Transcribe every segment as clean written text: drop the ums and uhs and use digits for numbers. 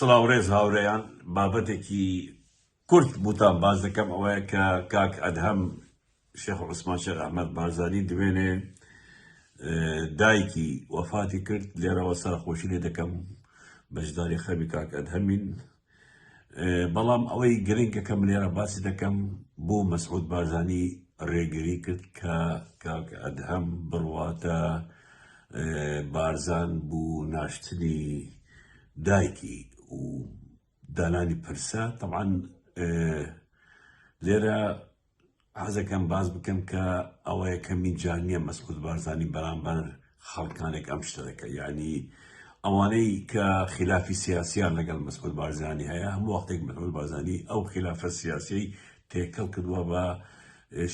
سڵاو ڕێز هاوڕێیان بابەتێکی کورت بوتان باز دەکەم ئەوەیە کە کاک ئەدهەم شێخ عوسمان شێخ ئەحمەد بارزانی دوێنێ دایکی وەفاتی کرد لێرەوە سەرخۆشی لێ دەکەم بەشداری خەمی کاک ئەدهەمین بەڵام ئەوەی گرنگەکەم لێرە باسی دەکەم بۆ مەسعود بارزانی ڕێگری کرد کە کاک ئەدهەم بڕواتە بارزان بوو ناشتنی دایکی و دانانی پرسە طبعا لێرە حەزەکەم باز بکەم کە ئەوەیە کەمین جار نییە مەسعود بارزانی بەرامبەر خەڵکانێک ئەم شتە دەکە یعنی ئەوانەی کە خلافی سیاسیان لەگەڵ مەسعود بارزانی هەیە هەموو وەختێک مەسعود بارزانی ئەو خلافە سیاسی تێکەڵ کردووە بە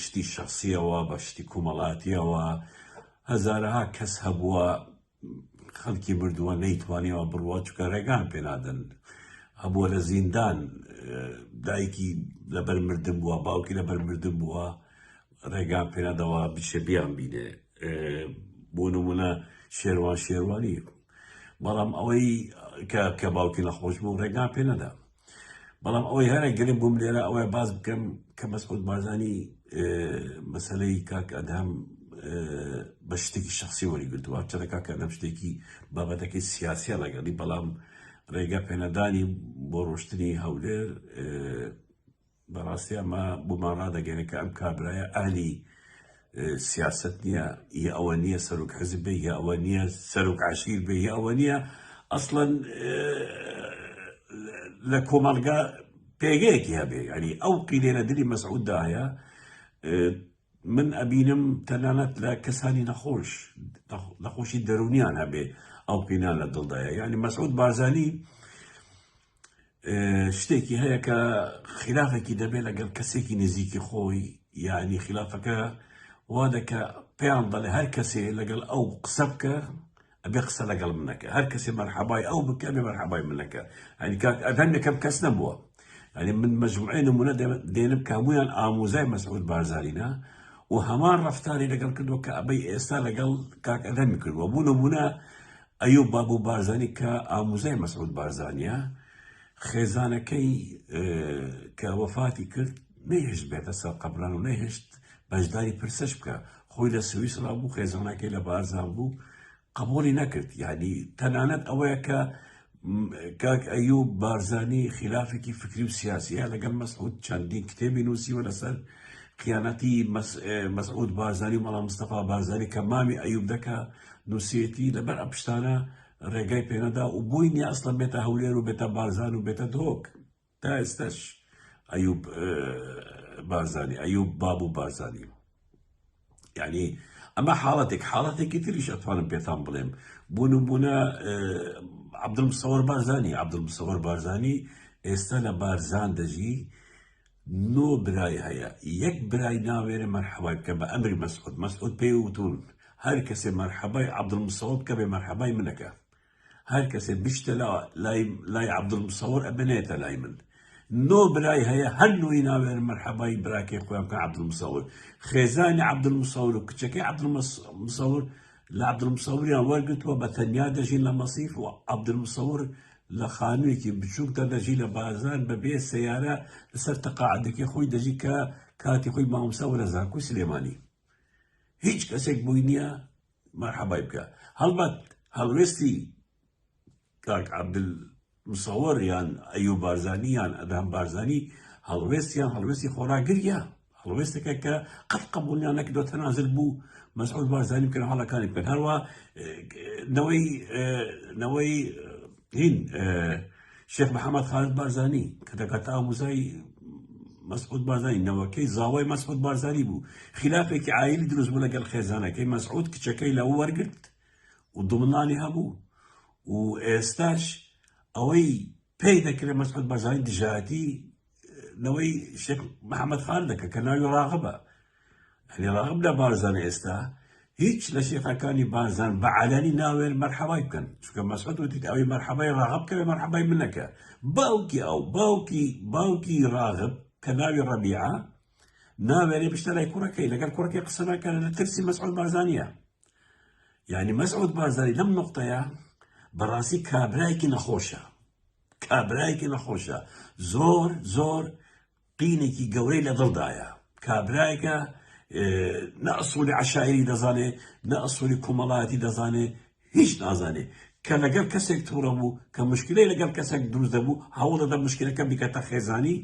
شتی شخصیەوە بە شتی کۆمەڵاتیەوە هەزارەها کەس هەبووە خەڵکی مردووە نەیتوانیەوە بڕوە چکە ڕێگان پێنادەن هەبووە لە زیندان دایکی لەبەر مردن بووە باوکی لەبەر مردن بووە ڕێگان پێنادەوە بیشە بیان بینێ بۆ نمونە شێروانی بەڵام ئەوەی کە باوکی نەخۆش بوو ڕێگان پێنەدا بەڵام ئەوەی هەرە گرنگ بووم لێرە ئەوەیە باز بکەم کە مەسعود بارزانی مەسەلەی کاک ئەدهەم بە شتێکی شخصی وەریگرتووە چەندەکە کە ئەم شتێکی بابەتەکەی سیاسیە لەگەڵی بەڵام ڕێگە پێنەدانی بۆ ڕۆشتنی هەولێر بەڕاستی ئەمە بۆمان ڕادەگەێنێ کە ئەم کابرایە ئاهلی سیاست نییە یا ئەوە نییە سەرۆک حزب بێ یا ئەوە نییە سەرۆک عەشیر بێ یا ئەوە نییە ئەسڵەن لە کۆمەڵگا پێگەیەکی هەبێ ینی ئەو قیلێنە دلی مەسعوددا هەیە من ئەبینم تەنانەت لە کەسانی نەخۆشی دەرونیان هەبێ ئەو قینان لە دڵدایە یعنی مەسعود بارزانی شتێکی هەیە کە خلافێکی دەبێت لەگەڵ کەسێکی نزیکی خۆی یعنی خلافەکە وا دەکە پێیان دەڵێ هەر کەسێ لەگەڵ ئەو قسە بکە ئەبێ قسە لەگەڵ منەکە هەر کەسێ مەرحەبای ئەو بکە بێ مەرحەبای منەکە ینی کاک ئەدهەم یەکەم کەس نەبووە ینی من مەجموعەی نمونە دێنم کە هەموویان ئاموزای مەسعود بارزانینە و هەمان ڕەفتاری لەگەڵ کردووە کە ئەبەی ئێستا لەگەڵ کاک ئەدهەمی کردووە بوو نمونە ئەیوب بابوو بارزانی کە ئاموزای مەسعود بارزانیە خێزانەکەی کە وەفاتی کرد نەیهێشت بێتە سەر قەبران و نەیهێشت بەشداری پرسەش بکە خۆی لە سویسرا بوو خێزانەکەی لە بارزان بوو قبولی نەکرد یعنی تەنانەت ئەوەیە کە کاک ئەیوب بارزانی خلافێکی فکری و سیاسیە لەگەڵ مەسعود چەندین کتێبی نووسیوە لەسەر خیانەتی مەسعود بارزانی و مەڵام مستەفا بارزانی کە مامی ئەیوب دەکا نووسێتی لەبەر ئەم پشتانە ڕێگای پێنەدا و بووی نیە ئەسڵەن بێتە هەولێر و بێتە بارزان و بێتە دۆک تا ئێستاش ئەیوب بارزانی ئەیوب بابوو بارزانی یعنی ئەمە حاڵەتێکی تریش ئەتوانم پێتان بڵێم بۆ نمونە عەبدولمسەوەر بارزانی ئێستا لە بارزان دەژی 9 برای هەیە یەک برای ناوێرە مەرحەبای بکە بە ئەمری مەسعود پێی وتون هەر کەسێ مەرحەبای عەبدولمسەوەر بکە بێ مەرحەبای منەکە هەر کەسێ بشتە لای عەبدولمسەوەر ئەبنێتە لای من 9 برای هەیە هەر نوعی ناوێرە مەرحەبای براکەی خۆیان بکەن عەبدولمسەوەر خێزانی عەبدولمسەوەر و کچەکەی عەبدولمسەوەر لە عەبدولمسەوەریان وەرگرتووە بە تەنیا دەژین لە مەسیف و عەبدولمسەوەر لە خانوویەکی بچووکدا دەژی لە بازان بەبێ سەیارە لەسەر تەقاعدەکەی خۆی دەژی کە کاتی خۆی مامۆستا وەرە زانکۆی سلێمانی هیچ کەسێک بووی نییە مەرحەبای بکە هەڵبەت هەڵوێستی کاک عەبدولمسەوەر یان ئەیوب بارزانی یان ئەدهەم بارزانی هەڵوێستی خۆراگریە هەڵوێستێکە کە قەت قبوڵیان نەکردووە تەنازل بوو مەسعود بارزانی بکەن هەڵەکانی بکەن هەروە نەوەی هین شێخ محەممەد خالد بارزانی کە دەکاتە ئاموزای مەسعود بارزانی نەوەکەی زاوای مەسعود بارزانی بوو خلافێکی عایلی دروست بوو لەگەڵ خێزانەکەی مەسعود کچەکەی لەوە وەرگرت و دومنانی هەبوو و ئێستاش ئەوەی پێی دەکرێت مەسعود بارزانی دژایەتی نەوەی شێخ محەممەد خالد دەکە کە ناوی ڕاغبە هەنی ڕاغب لە بارزان ئێستا هیچ لە شێخەکانی بارزان بە عەلەنی ناوێن مەرحەبای بکەن چونکە مەسعود وتی ئەوەی مەرحەبای ڕاغب بکەوێ مەرحەبای من نەکە باوکی ڕاغب کە ناوی ڕەبیعە ناوێنێ بشتە لای کوڕەکەی لەگەڵ کوڕەکەی قسە ناکەن لە ترسی مەسعود بارزانیە یعنی مەسعود بارزانی لەم نقطەیە بەڕاستی کابرایەکی نەخۆشە کابرایەکی نەخۆشە زۆر قینێکی گەورەی لە دڵدایە کابرایەکە نە ئەسوولی عەشایری دەزانێ نە ئەسوولی کۆمەڵایەتی دەزانێ هیچ نازانێ کە لەگەڵ کەسێک تووڕە بوو کە مشکلەی لەگەڵ کەسێک دروست دەبوو هەوڵ دەدا مشکلەکە بیکەتە خێزانی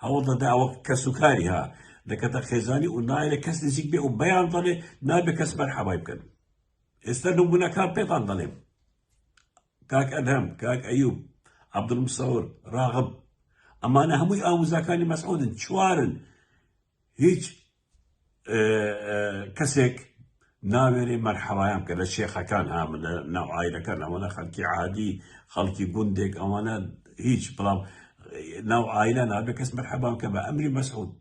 هەوڵ دەدا ئەوە کەسوکاری ها دەکەتە خێزانی و نایە کەس نزیک بێ و بەیان دەڵێ نابێ کەس مەرحەبای بکەن ئێستا نمونەکان پێتان دەڵێم کاک ئەدهم کاک ئەیوب عەبدولمسەور ڕاغب ئەمانە هەمووی ئاموزاکانی مەسعودن چوارن هیچ کەسێک ناوێرێ مەرحەوایان بکە لە شێخەکان ها لە ناو عایلەکان ئەوانە خەڵکی عادی خەڵکی گوندێک ئەوانە هیچ بەڵام ناو عایلە نابێ کەس مەرحەبا بکە بە ئەمری مەسعود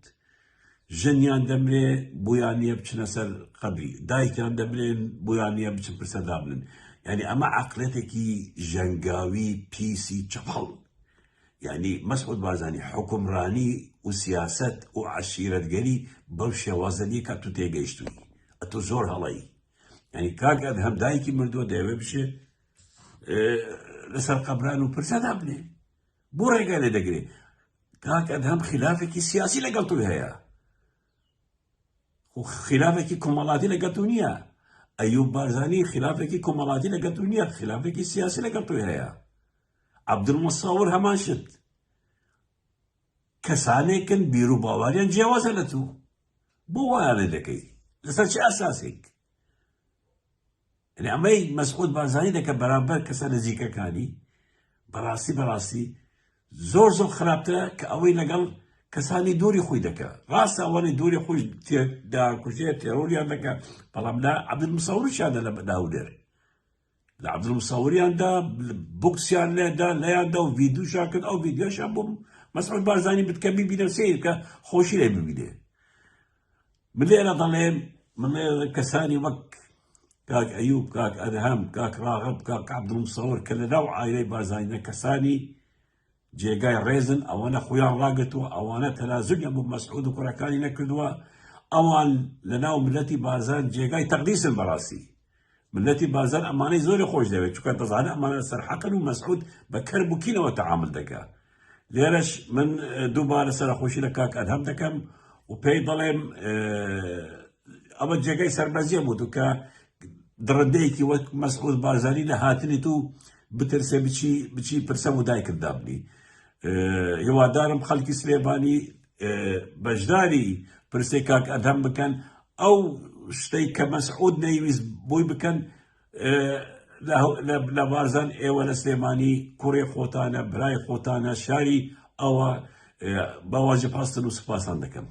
ژنیان دەمرێ بویان نییە بچنە سەر قەبری دایکیان دەمرێن بویان نییە بچن پرسەدا بن یعنی ئەمە عەقڵەتێکی ژەنگاوی پیسی چەپەڵ یعنی مەسعود بارزانی حکومڕانی و سیاست و عەشیرەتگەری بەو شێوازەنیە کە تو تێگەیشتووی ئەتۆ زۆر هەڵەیی یعنی کاک ئەدهم دایکی مردووە دەیەوێ بچێ لەسەر قەبران و پرسەدا بنێ بۆ ڕێگا لێ دەگرێ کاک ئەدهم خلافێکی سیاسی لەگەڵ توی هەیە خلافێکی کۆمەڵاتی لەگەڵ تو نییە ئەیوب بارزانی خلافێکی کۆمەڵاتی لەگەڵ تو نییە خلافێکی سیاسی لەگەڵ توی هەیە عەبدولمسەور هەمان شت کەسانێکن بیر و باوەریان جیاوازە لە تو بۆ وایە لێ دەکەی لەسەر چه ئەساسێک یعنی ئەمەی مەسعود بارزانی دەکە بەرامبەر کەسە نزیکەکانی بەڕاستی زۆر خراپترە کە ئەوەی لەگەڵ کەسانی دووری خۆی دەکە ڕاستە ئەوانەی دووری خۆی داکوژێ تێرۆریان دەکە بەڵام لە عەبدولمسەوریشیانە لە داودێر لە عەبدولمسەوریاندا بوکسیان لێدا لەیاندا و ڤیدیۆشان کرد ئەو ڤیدیۆشان بۆ مەسعود بارزانی بتکە بیبینە سیر بکە خۆشی لێ ببینێ من لێرە دەڵێم من لێرە کەسانی وەک کاک ئەیوب کاک ئەدهم کاک ڕاغب کاک عەبدولمسەور کە لەناو عایلەی بارزانیە کەسانی جێگای ڕێزن ئەوانە خۆیان ڕاگرتووە ئەوانە تەنازولیان بۆ مەسعود و کوڕەکانی نەکردووە ئەوان لەناو ملەتی بارزان جێگای تەقدیسن بەڕاستی ملەتی بارزان ئەمانەی زۆری خۆش دەوێت چونکە دەزانێت ئەمانە سەرحەقن و مەسعود بە کەربووکینەوە تەعامل دەکا لێرەش من دووبارە سەرخۆشی لە کاک ئەدهم دەکەم و پێی دەڵێم ئەمە جێگای سەربەرزیە بوو کە درەندەیەکی وەک مەسعود بارزانی لە هاتنی تو بترسێ بچی پرسە و دایکت دابنی هیوادارم خەڵکی سلێمانی بەشداری پرسەی کاک ئەدهم بکەن ئەو شتەی کە مەسعود نەیویست بۆی بکەن لە بارزان ئێوە لە سلێمانی کوڕێ خۆتانە برای خۆتانە شاری ئەوە باواژە پاستن و سوپاسان دەکەم